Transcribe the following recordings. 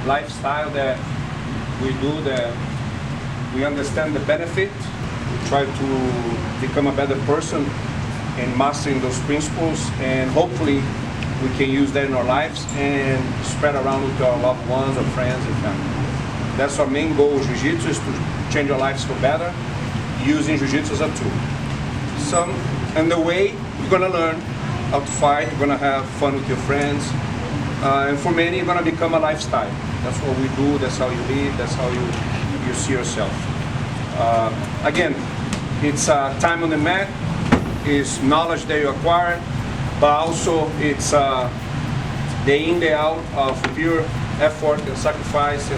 lifestyle that we do, that we understand the benefit. We try to become a better person in mastering those principles, and hopefully we can use that in our lives and spread around with our loved ones, our friends and family. That's our main goal with Jiu-Jitsu, is to change our lives for better, using Jiu-Jitsu as a tool. And the way you're gonna learn how to fight, you're gonna have fun with your friends, and for many, you're gonna become a lifestyle. That's what we do, that's how you live, that's how you see yourself. Again, it's time on the mat, it's knowledge that you acquire, but also it's day in, day out of pure effort and sacrifice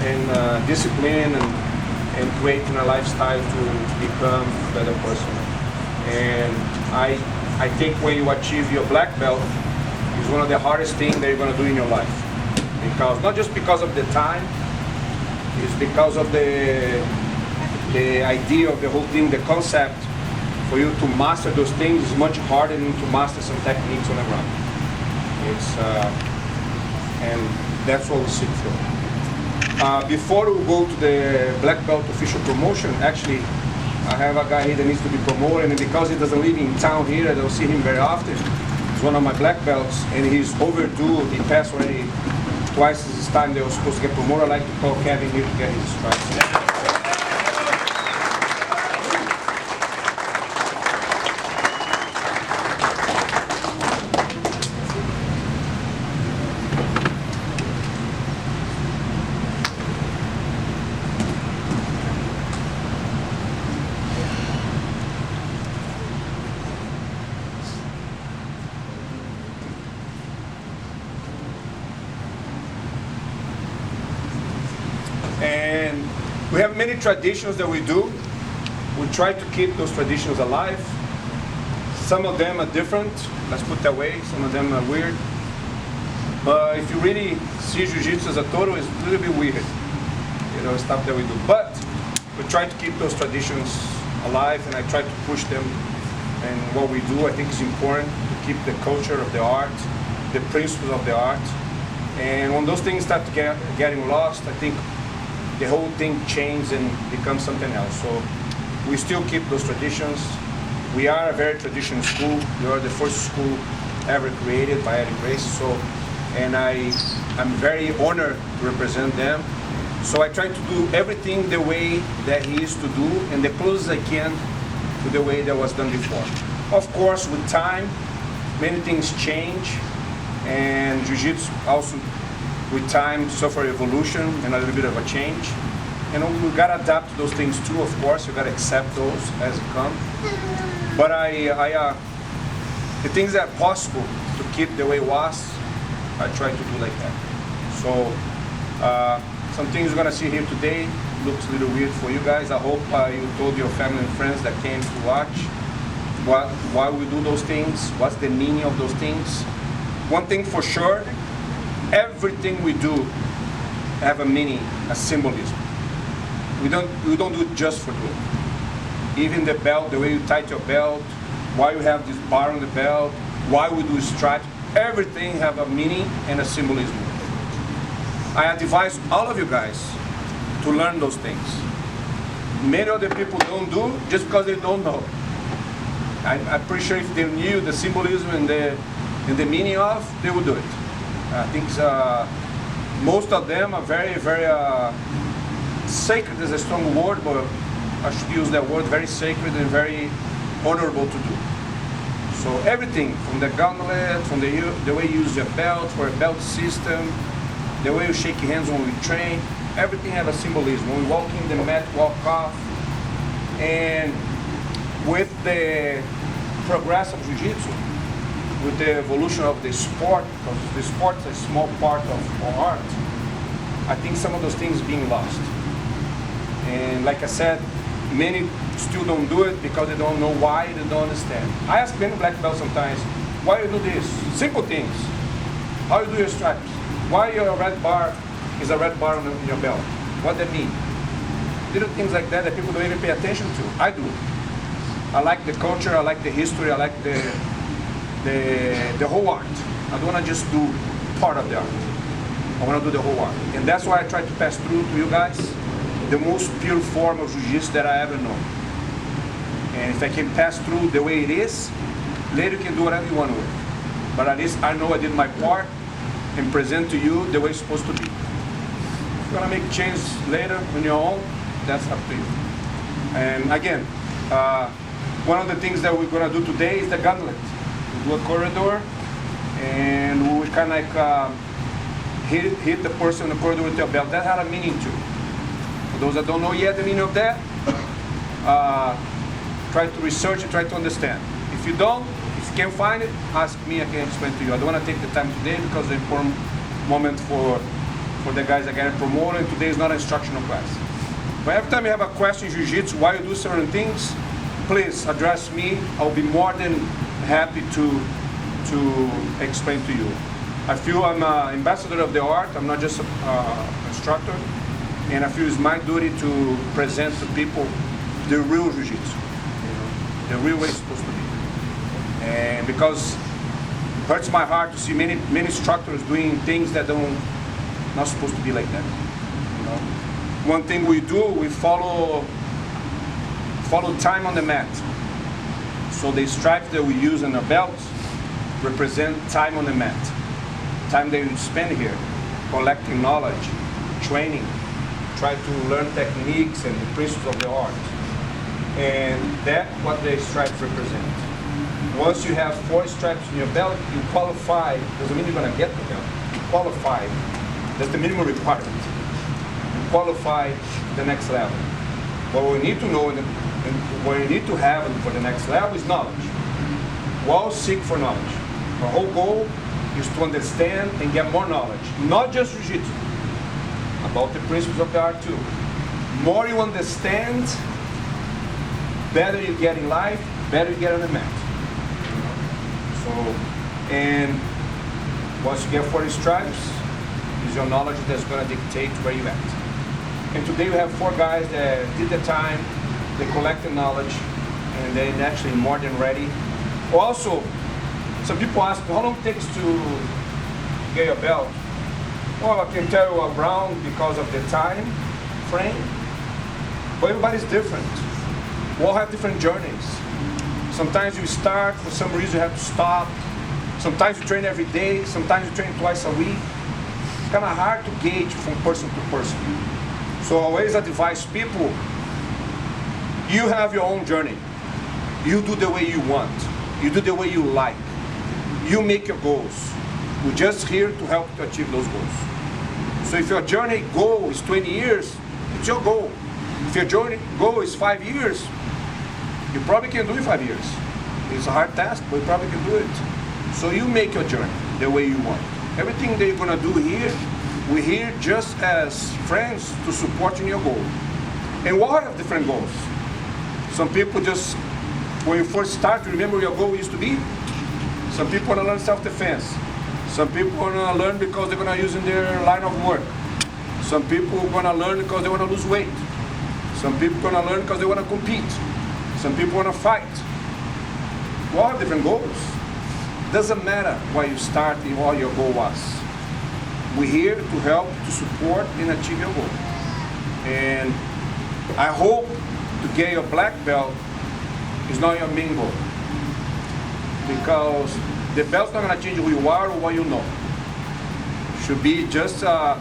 and discipline and creating a lifestyle to become a better person. And I think when you achieve your black belt, it's one of the hardest things that you're going to do in your life. Because not just because of the time, it's because of the idea of the whole thing, the concept. For you to master those things is much harder than to master some techniques on the ground. And that's what we seek for. Before we go to the black belt official promotion, actually, I have a guy here that needs to be promoted, and because he doesn't live in town here, I don't see him very often. He's one of my black belts, and he's overdue. He passed already twice his time they were supposed to get promoted. I'd like to call Kevin here to get his stripes. And we have many traditions that we do. We try to keep those traditions alive. Some of them are different, let's put it that way. Some of them are weird. But if you really see Jiu-Jitsu as a total, it's a little bit weird, stuff that we do. But we try to keep those traditions alive, and I try to push them. And what we do, I think, is important to keep the culture of the art, the principles of the art. And when those things start to getting lost, I think the whole thing changes and becomes something else. So we still keep those traditions. We are a very traditional school. We are the first school ever created by Gracie. And I'm very honored to represent them. So I try to do everything the way that he used to do, and the closest I can to the way that was done before. Of course, with time, many things change, and Jiu-Jitsu also, with time, suffer evolution and a little bit of a change. And we gotta adapt to those things too, of course. You gotta accept those as it comes. But the things that are possible to keep the way it was, I try to do like that. So, some things you're gonna see here today looks a little weird for you guys. I hope you told your family and friends that came to watch why we do those things, what's the meaning of those things. One thing for sure, everything we do have a meaning, a symbolism. We don't do it just for doing it. Even the belt, the way you tighten your belt, why you have this bar on the belt, why we do stripes, everything have a meaning and a symbolism. I advise all of you guys to learn those things. Many other people don't do just because they don't know. I'm pretty sure if they knew the symbolism and the meaning of, they would do it. I think most of them are very, very sacred is a strong word, but I should use that word, very sacred and very honorable to do. So everything, from the gauntlet, from the way you use your belt, for a belt system, the way you shake hands when we train, everything has a symbolism. When we walk in the mat, walk off. And with the progress of Jiu-Jitsu, with the evolution of the sport, because the sport is a small part of our art, I think some of those things being lost. And like I said, many still don't do it because they don't know why, they don't understand. I ask many black belts sometimes, why you do this? Simple things. How you do your stripes? Why your red bar is a red bar on your belt? What that mean? Little things like that people don't even pay attention to. I do. I like the culture, I like the history, I like the whole art. I don't want to just do part of the art. I want to do the whole art. And that's why I try to pass through to you guys the most pure form of jiu-jitsu that I ever know. And if I can pass through the way it is, later you can do whatever you want with it. But at least I know I did my part and present to you the way it's supposed to be. If you're gonna make changes later on your own, that's up to you. And again, one of the things that we're gonna do today is the gauntlet. We do a corridor, and we will kind of like hit the person in the corridor with your belt. That had a meaning too. For those that don't know yet the meaning of that, try to research and try to understand. If you don't, if you can't find it, ask me, I can explain to you. I don't want to take the time today because it's an important moment for the guys that get promoted, and today is not an instructional class. But every time you have a question in Jiu-Jitsu, why you do certain things, please address me. I'll be more than happy to explain to you. I feel I'm an ambassador of the art. I'm not just an instructor. And I feel it's my duty to present to people the real Jiu-Jitsu, the real way it's supposed to be. And because it hurts my heart to see many instructors doing things that not supposed to be like that. One thing we do, we follow time on the mat. So the stripes that we use on our belts represent time on the mat. Time that you spend here, collecting knowledge, training, try to learn techniques and the principles of the art. And that's what the stripes represent. Once you have 4 stripes in your belt, you qualify. Doesn't mean you're going to get the belt. You qualify. That's the minimum requirement. You qualify the next level. What we need to know and what we need to have for the next level is knowledge. We all seek for knowledge. Our whole goal is to understand and get more knowledge. Not just Jiu-Jitsu, about the principles of the art too. More you understand, better you get in life, better you get on the mat. So, and once you get 40 stripes, is your knowledge that's going to dictate where you at. And today we have 4 guys that did the time, they collected knowledge, and they're actually more than ready. Also, some people ask me, how long it takes to get your belt? Well, I can tell you around because of the time frame, but everybody's different. We all have different journeys. Sometimes you start, for some reason you have to stop. Sometimes you train every day, sometimes you train twice a week. It's kind of hard to gauge from person to person. So I always advise people, you have your own journey. You do the way you want. You do the way you like. You make your goals. We're just here to help to achieve those goals. So if your journey goal is 20 years, it's your goal. If your journey goal is 5 years, you probably can do it 5 years. It's a hard task, but you probably can do it. So you make your journey the way you want. Everything that you're gonna do here, we're here just as friends to support you in your goal. And we all have different goals. Some people just, when you first start, you remember your goal used to be. Some people wanna learn self-defense. Some people wanna learn because they're gonna use in their line of work. Some people wanna learn because they wanna lose weight. Some people wanna learn because they wanna compete. Some people wanna fight. We all have different goals. Doesn't matter why you start and what your goal was. We're here to help, to support, and achieve your goal. And I hope to get your black belt is not your main goal. Because the belt's not gonna change who you are or what you know. Should be just a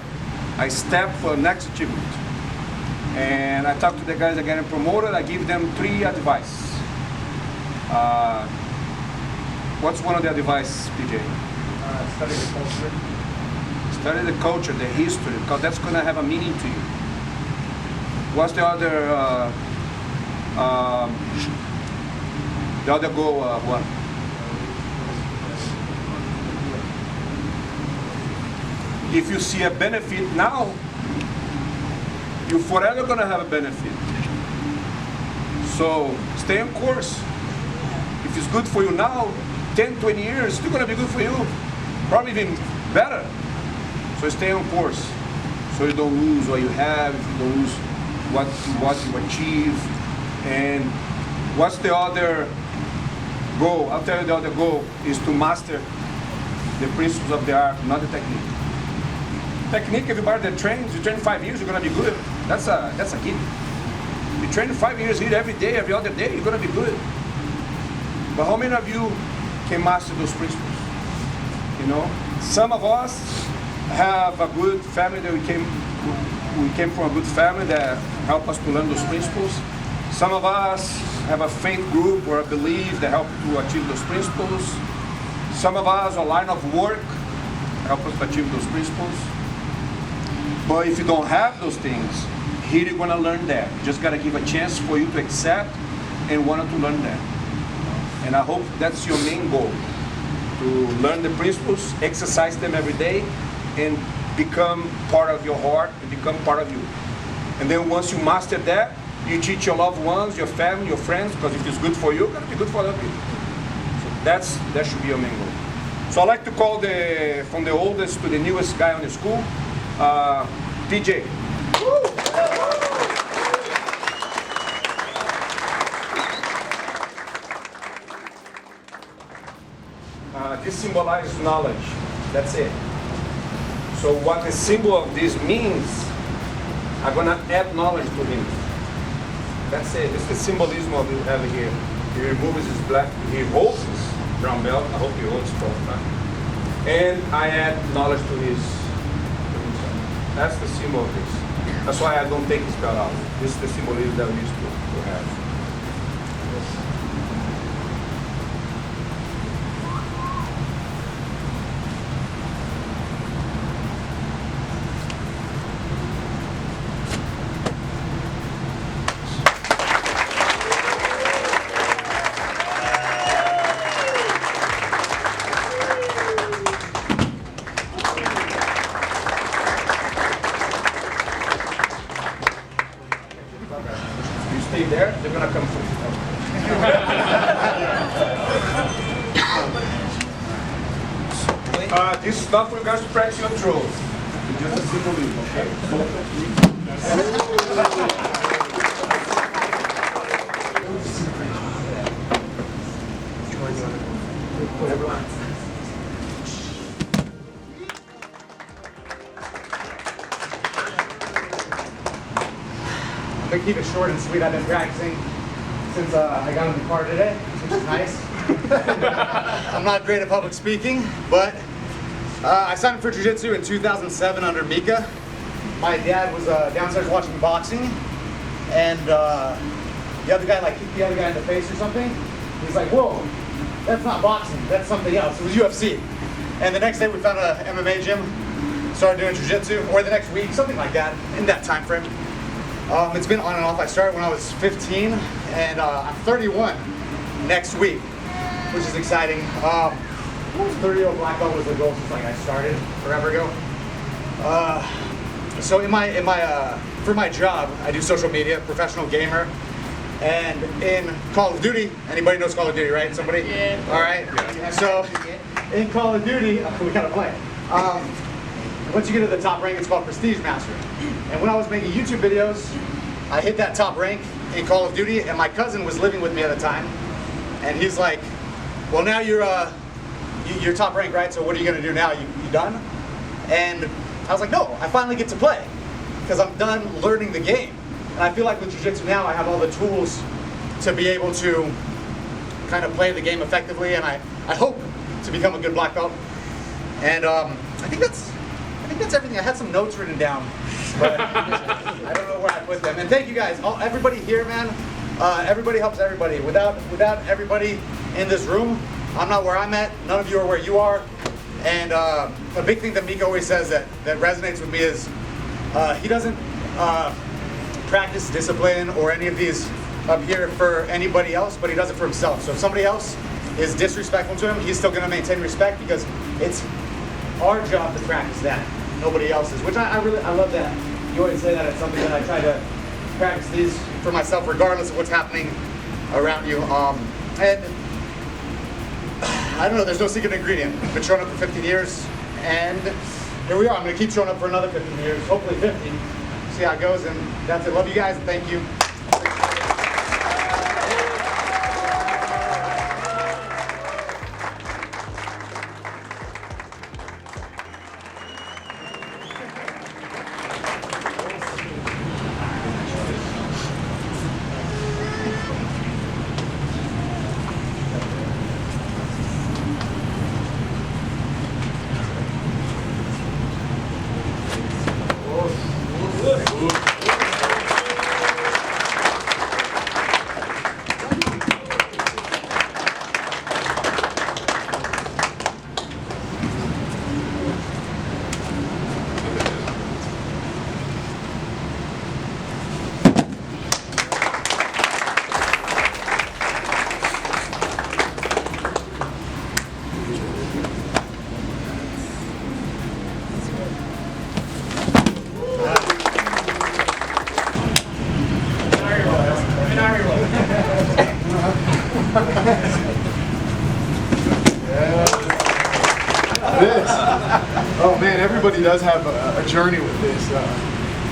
step for the next achievement. And I talk to the guys that are getting promoted, I give them 3 advice. What's one of the advice, PJ? Study the culture. Study the culture, the history, because that's gonna have a meaning to you. What's the other goal, one? If you see a benefit now, you're forever gonna have a benefit. So stay on course. If it's good for you now, 10, 20 years, it's still gonna be good for you. Probably even better. So stay on course. So you don't lose what you have, if you don't lose what you achieve. And what's the other goal? I'll tell you the other goal is to master the principles of the art, not the technique. Technique, everybody that trains, you train 5 years, you're gonna be good. That's a given. You train 5 years, eat every day, every other day, you're gonna be good. But how many of you can master those principles? You know, some of us have a good family that we came from a good family that help us to learn those principles. Some of us have a faith group or a belief that help to achieve those principles. Some of us, a line of work, help us to achieve those principles. But if you don't have those things, here you're gonna learn that. You just gotta give a chance for you to accept and want to learn that. And I hope that's your main goal, to learn the principles, exercise them every day, and become part of your heart, and become part of you. And then once you master that, you teach your loved ones, your family, your friends, because if it's good for you, it's gonna be good for other people. So that should be your main goal. So I like to call from the oldest to the newest guy on the school, DJ. This symbolizes knowledge. That's it. So what the symbol of this means, I'm gonna add knowledge to him. That's it. This is the symbolism of it have here. He removes his black, he holds his brown belt. I hope he holds for a time. And I add knowledge to his. That's the symbol of this. That's why I don't take his belt out. This is the symbolism that we used to have. Stay there, they're gonna come for you. This is not for you guys to practice your throws. It's just a simple move, okay? I'm gonna keep it short and sweet. I've been practicing since I got in the car today, which is nice. I'm not great at public speaking, but I signed up for Jiu Jitsu in 2007 under Mica. My dad was downstairs watching boxing, and the other guy kicked the other guy in the face or something. He's like, "Whoa, that's not boxing. That's something else." It was UFC. And the next day we found a MMA gym, started doing Jiu Jitsu, or the next week, something like that, in that time frame. It's been on and off. I started when I was 15, and I'm 31 next week, which is exciting. 30-year-old black belt was the goal since I started forever ago. So for my job, I do social media, professional gamer, and in Call of Duty, anybody knows Call of Duty, right? Somebody? Yeah. All right. Yeah. So in Call of Duty, we gotta play. Once you get to the top rank, it's called Prestige Master. And when I was making YouTube videos, I hit that top rank in Call of Duty, and my cousin was living with me at the time, and he's like, "Well, now you're top rank, right? So what are you gonna do now? You done?" And I was like, "No, I finally get to play because I'm done learning the game." And I feel like with Jiu Jitsu now, I have all the tools to be able to kind of play the game effectively, and I hope to become a good black belt. And I think that's everything. I had some notes written down, but I don't know where I put them. And thank you guys, everybody here, man. Everybody helps everybody. Without everybody in this room, I'm not where I'm at. None of you are where you are. And a big thing that Mica always says that resonates with me is he doesn't practice discipline or any of these up here for anybody else, but he does it for himself. So if somebody else is disrespectful to him, he's still going to maintain respect because it's our job to practice that, nobody else's. Which I love that. You always say that. It's something that I try to practice these for myself, regardless of what's happening around you. And I don't know. There's no secret ingredient. I've been showing up for 15 years, and here we are. I'm going to keep showing up for another 15 years, hopefully 50. See how it goes, and that's it. Love you guys, and thank you. This. Oh man, everybody does have a journey with this.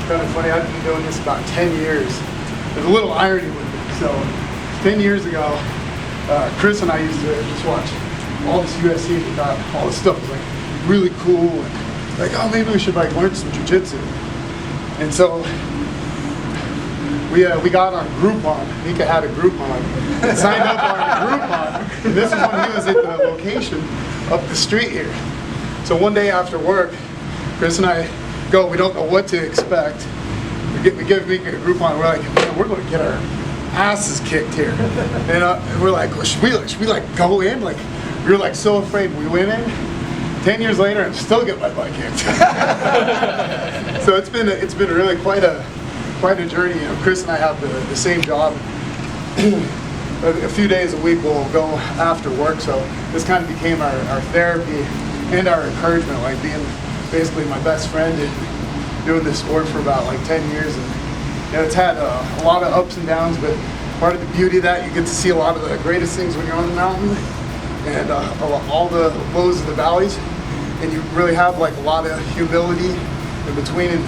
Kind of funny, I've been doing this about 10 years. There's a little irony with it. So, 10 years ago, Chris and I used to just watch all this UFC and thought all this stuff was like really cool and like, oh, maybe we should like learn some jiu-jitsu. And so we got on Groupon. Mica had a Groupon and signed up on Groupon. And this is when he was at the location up the street here. So one day after work, Chris and I go, we don't know what to expect. We give Mica a Groupon, we're like, man, we're going to get our asses kicked here. And we're like, well, should we like go in? Like, we were like so afraid. We went in. 10 years later, and still get my butt kicked. So it's been really quite a journey. You know, Chris and I have the same job. A few days a week we'll go after work. So this kind of became our therapy and our encouragement, like being basically my best friend and doing this sport for about like 10 years. And you know, it's had a lot of ups and downs, but part of the beauty of that, you get to see a lot of the greatest things when you're on the mountain, and all the lows and the valleys, and you really have like a lot of humility in between. And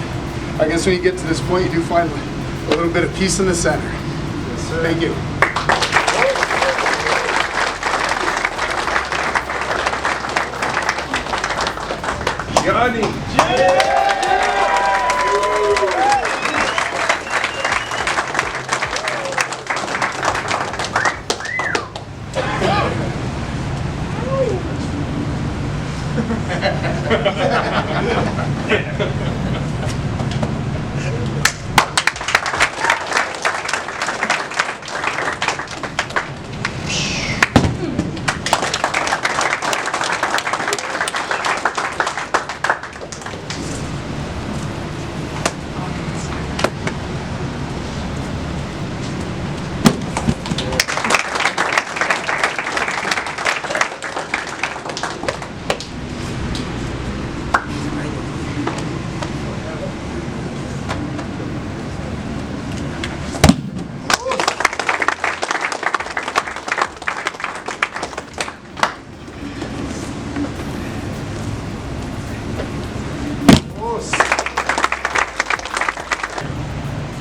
I guess when you get to this point, you do find a little bit of peace in the center. Yes, sir. Thank you. Johnny.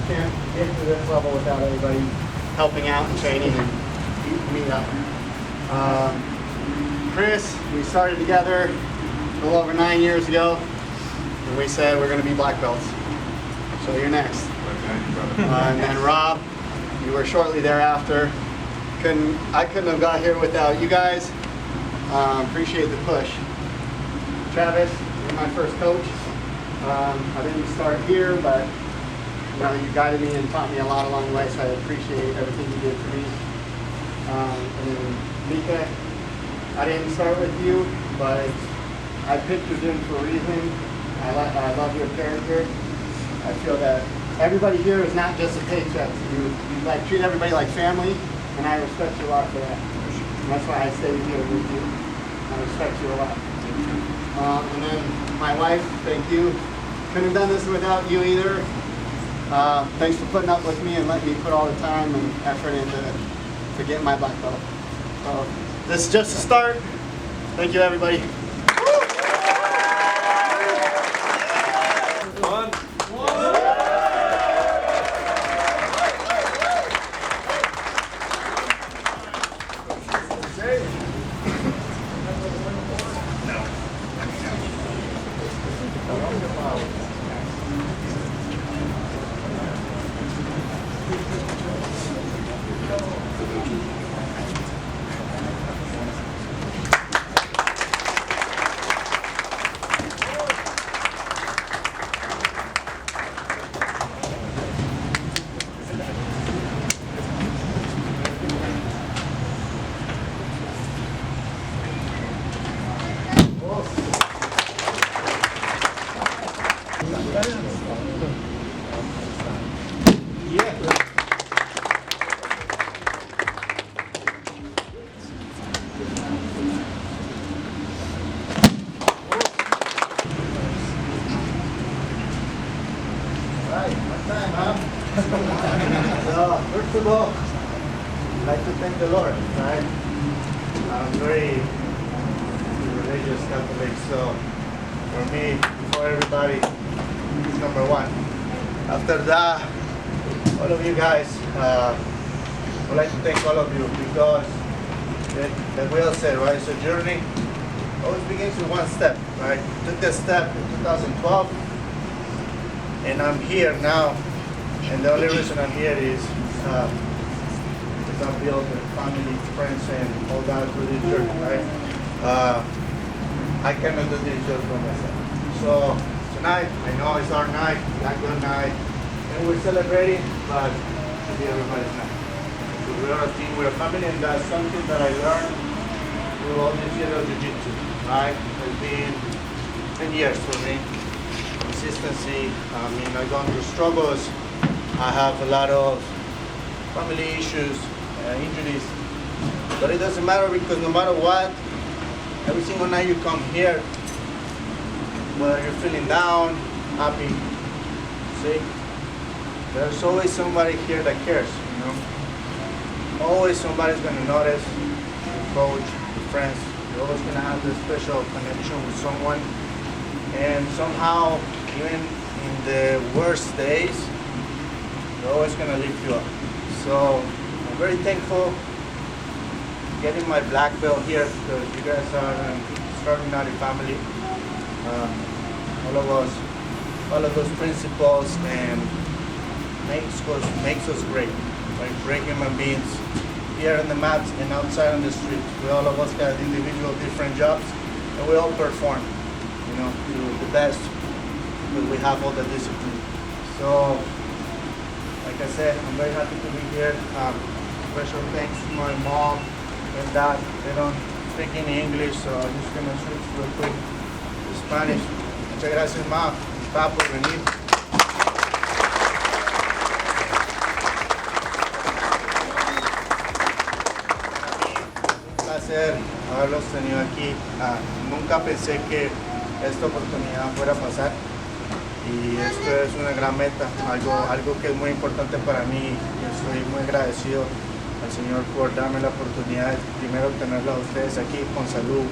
Can't get to this level without everybody helping out and training and beating me up. Chris, we started together a little over 9 years ago, and we said we're going to be black belts. So you're next. And then Rob, you were shortly thereafter. I couldn't have got here without you guys. Appreciate the push. Travis, you're my first coach. I didn't start here, but you know, you guided me and taught me a lot along the way, so I appreciate everything you did for me. And then Mica, I didn't start with you, but I picked your gym for a reason. I love your character. I feel that everybody here is not just a paycheck. You like treat everybody like family, and I respect you a lot for that. And that's why I stayed here with you. I respect you a lot. And then my wife, thank you. Couldn't have done this without you either. Thanks for putting up with me and letting me put all the time and effort into to get my black belt. This is just a start. Thank you, everybody. I'd like to thank the Lord, right? I'm very religious Catholic, so for me, before everybody, he's number one. After that, all of you guys, I'd like to thank all of you because, like we all said, right, it's a journey. Always begins with one step, right? Took this step in 2012, and I'm here now. And the only reason I'm here is because I've built a family, friends, and all that through this journey, right? I cannot do this just for myself. So tonight, I know it's our night, Black Belt night, and we're celebrating, but it'll be everybody's night. So we're a team, we're a family, and that's something that I learned through all this year of Jiu Jitsu, right? It's been 10 years for me. Consistency, I mean, I've gone through struggles. I have a lot of family issues, injuries, but it doesn't matter because no matter what, every single night you come here, whether you're feeling down, happy, see, there's always somebody here that cares, you know. Always somebody's gonna notice, your coach, your friends, you're always gonna have this special connection with someone, and somehow, even in the worst days, they're always gonna lift you up. So I'm very thankful getting my black belt here because you guys are an extraordinary family. All of us, all of those principles and makes us great. Like great human beings here on the mats and outside on the streets. We all of us got individual different jobs and we all perform, you know, to the best because we have all the discipline. So like I said, I'm very happy to be here. Special thanks to my mom and dad. They don't speak any English, so I'm just gonna switch real quick to Spanish. Muchas gracias, ma, pa, por venir. Un placer haberlos tenido aquí. Nunca pensé que esta oportunidad fuera a pasar. Y esto es una gran meta, algo que es muy importante para mí. Yo estoy muy agradecido al Señor por darme la oportunidad de primero tenerlos a ustedes aquí con salud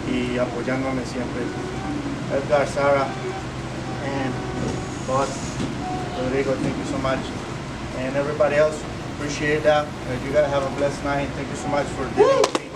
y apoyándome siempre. Edgar, Sara, and Boss, Rodrigo, thank you so much. And everybody else, appreciate that. You guys have a blessed night. Thank you so much for dealing with me.